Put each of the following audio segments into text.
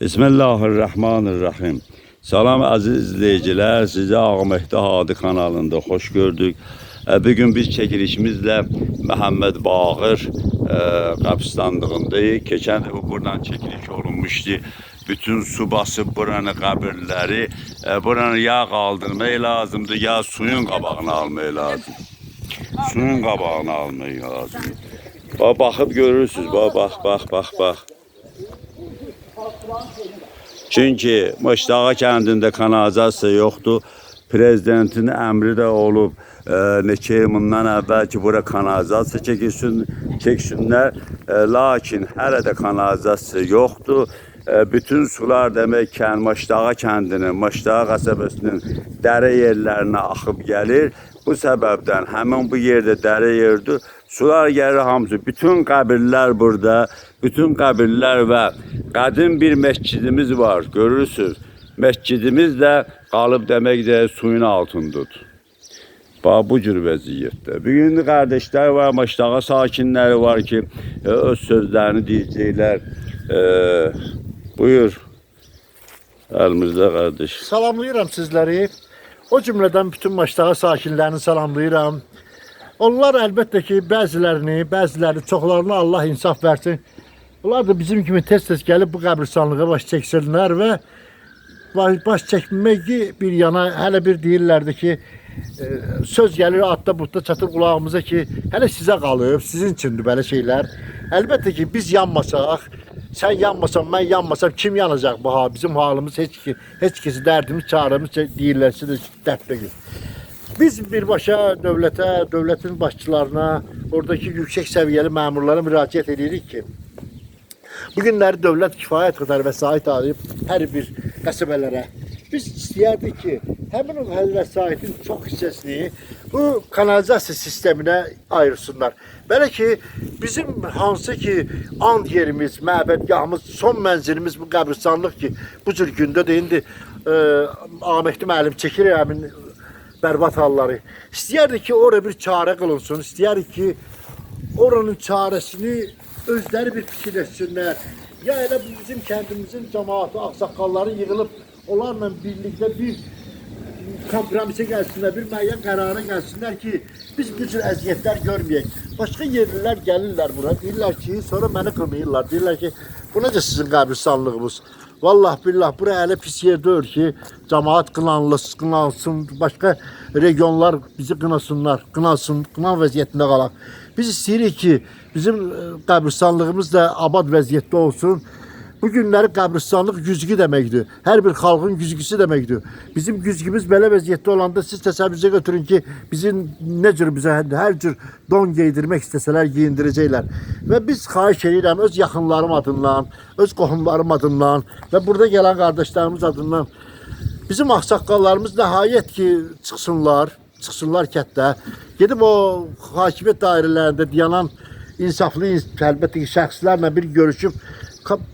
Bismillahirrahmanirrahim. Salam aziz izleyiciler, sizi Ağmehdi Hadi kanalında hoş gördük. Bugün biz çekilişimizle Məhəmməd Baqir qəbirstanlığındayıq. Keçən dəfə buradan çekiliş olunmuşdu. Bütün su basıp buranın qəbirləri, buranı ya qaldırmaq lazımdır, ya suyun qabağını almaq lazım. Suyun qabağını almaq lazım. Baxıb görürsünüz, bax. Çünki Maşdağa kəndində kanalizasiya yoxdur. Prezidentin əmri də olub, neçə il bundan əvvəl ki, bura kanalizasiya çəksinlər. Lakin hələ də kanalizasiya yoxdur. Bütün sular demək ki, Maşdağa kəndinin, Maşdağa qəsəbəsinin dərə yerlərinə axıb gəlir. Bu səbəbdən həmin bu yerdə dərə yerdir. Sular gəlir hamısı. Bütün qəbirlər burada. Bütün qəbirlər və qədim bir məscidimiz var. Görürsünüz. Məscidimiz də qalıb deməkdə suyun altındadır. Bax bu cür vəziyyətdə. Bugün qardaşlar var, Maşdağa sakinləri var ki, öz sözlərini deyəcəklər. Buyur. Əlimizdə qardaş. Salamlayıram sizləri. O cümlədən bütün Maşdağa sakinlərini salamlayıram. Onlar əlbəttə ki, bəziləri, çoxlarına Allah insaf versin. Onlar da bizim kimi tez-tez gəlib bu qəbirstanlığa baş çəksinlər və baş çəkməyi bir yana hələ bir deyirlərdi ki, söz gəlir atda butda çatır qulağımıza ki, hələ sizə qalıb, sizin üçündür belə şeylər. Əlbəttə ki, biz yanmasaq, sən yanmasan, mən yanmasam kim yanacaq bu ha? Bizim halımız heç kisi dərdimiz, çaremiz deyirlərsə də dərdlidir. Biz birbaşa dövlətə, dövlətin başçılarına, oradakı yüksək səviyyəli məmurlara müraciət edirik ki, bu günləri dövlət kifayət qədər vəsait ayırıb hər bir qəsəbələrə. Biz istəyərdik ki, həmin o vəsaitin çox hissəsini bu kanalizasiya sisteminə ayırsınlar. Belə ki, bizim hansı ki and yerimiz, məbədgahımız, son mənzilimiz bu qəbirstanlıq ki, bu cür gündə də indi Ahmehdi müəllim çəkir həmin bərbad halları. İstəyərdik ki, oraya bir çarə qılınsın. İstəyərdik ki, oranın çarəsini özləri bir fikirləşsinlər. Ya elə bizim kəndimizin cəmaatı, ağsaqqalları yığılıb, onlarla birlikdə bir kompromisə gəlsinlər, bir müəyyən qərara gəlsinlər ki, biz bu cür əziyyətlər görməyək. Başqa yerlilər gəlirlər bura, deyirlər ki, sonra məni qırmayırlar. Deyirlər ki, bu necə sizin qəbirstanlığımız? Vallahi billah, bura elə pis yer deyil ki, cəmaat qınansın, başqa regionlar bizi qınasınlar, qınan vəziyyətində qalaq. Biz istəyirik ki, bizim qəbirstanlığımız da abad vəziyyətdə olsun. Bu günləri qəbirstanlıq güzgü deməkdir. Hər bir xalqın güzgüsü deməkdir. Bizim güzgümüz belə vəziyyətdə olanda siz təsəvvürünüzə götürün ki, bizim nə cür bizə hər cür don geydirmək istəsələr geyindirəcəklər. Və biz xahiş edirəm öz yaxınlarım adından, öz qohumlarım adından və burada gələn qardaşlarımız adından bizim ağsaqqallarımız nəhayət ki çıxsınlar kətdə. Gedib o hakimiyyət dairələrində dayanan insaflı əlbəttə ki şəxslərlə bir görüşüb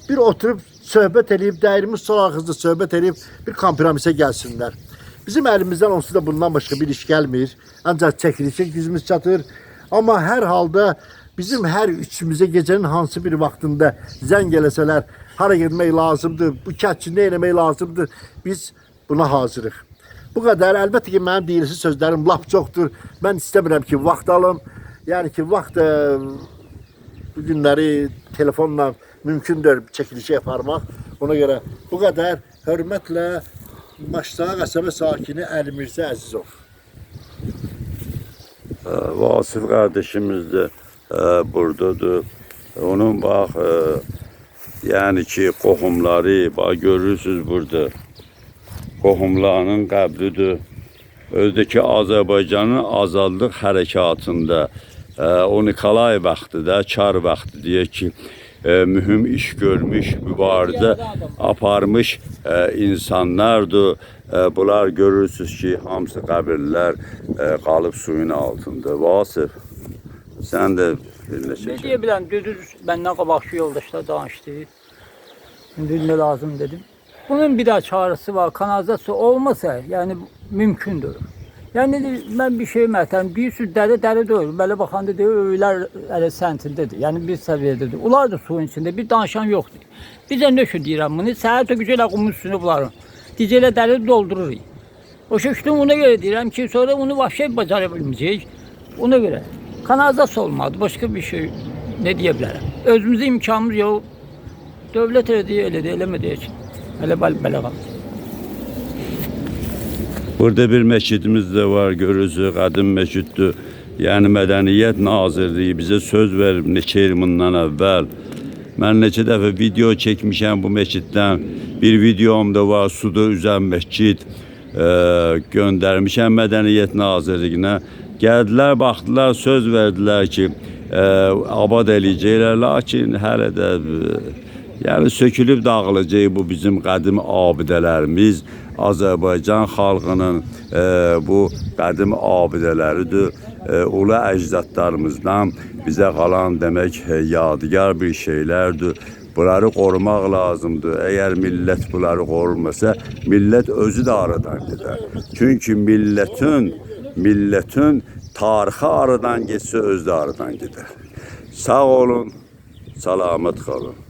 bir oturup söhbət edib, dəyrimiz sol arxızda söhbət edib bir kompromisə gəlsinlər. Bizim əlimizdən onsuz da bundan başqa bir iş gəlmir. Ancaq çəkilişə gücümüz çatır. Amma hər halda bizim hər üçümüzə gecənin hansı bir vaxtında zəng eləsələr, hara getmək lazımdır, bu kətçi nə eləmək lazımdır, biz buna hazırıq. Bu qədər. Əlbəttə ki, mənim deyilisi sözlərim lap çoxdur. Mən istəmirəm ki, vaxt alım. Yəni ki, vaxt bu günləri telefonla mümkündür çəkilişi yaparmaq. Ona görə bu qədər. Hörmətlə Maşdağa qəsəbə sakini Əli Mirzə Əzizov. Vasif qardaşımız da buradadır. Onun bax, yəni ki, qohumları, bax görürsünüz burada. Qohumlarının qəbridir. Özdəki Azərbaycanın azadlıq hərəkatında o Nikolay vaxtıda, Çar vaxtı deyək ki, mühüm iş görmüş, mübarizə aparmış insanlardır. Bunlar görürsünüz ki, hamısı qəbirlər qalıb suyun altında. Vasif, sən də bir neçə Ne diyebiləm, düz məndən qabaqçı yoldaşlar danışdı. İndi nə lazım dedim. Bunun bir daha çaresi var. Kanalizasyon olmasa yani mümkündür. Yəni mən bir şey məsələn, bir sürü dəri deyil. Belə baxanda deyir, öylər elə səntindədir. Yəni bir səviyyədədir. Onlar da suyun içində, bir danışan yoxdur. Bizə nə şu deyirəm bunu, səhər tökücü ilə qumun üstünü bularım. Dicə ilə dəri doldururuq. O şəkildə ona görə deyirəm ki, sonra onu vəhşi bacara bilməyəcək. Ona görə kanalizasiya olmadı, başqa bir şey nə deyə bilərəm. Özümüzün imkanımız yox. Dövlət elədi, eləmədi heç. Elə belə qalır. Burada bir məscidimiz də var, görürsünüz, qədim məsciddir. Yəni Mədəniyyət Nazirliyi bizə söz verib neçə il bundan əvvəl. Mən neçə dəfə video çəkmişəm bu məsciddən. Bir videom da var, suda üzən məscid göndərmişəm Mədəniyyət Nazirliyinə. Gəldilər, baxdılar, söz verdilər ki, abad eləyəcəklər, lakin hələ də yəni sökülüb dağılacaq bu bizim qədim abidələrimiz. Azərbaycan xalqının bu qədim abidələridir. Ulu əcdadlarımızdan bizə qalan demək yadigar bir şeylərdir. Bunları qorumaq lazımdır. Əgər millət bunları qorumasa, millət özü də aradan gedər. Çünki millətin tarixi aradan getsə, özü də aradan gedər. Sağ olun, salamat qalın.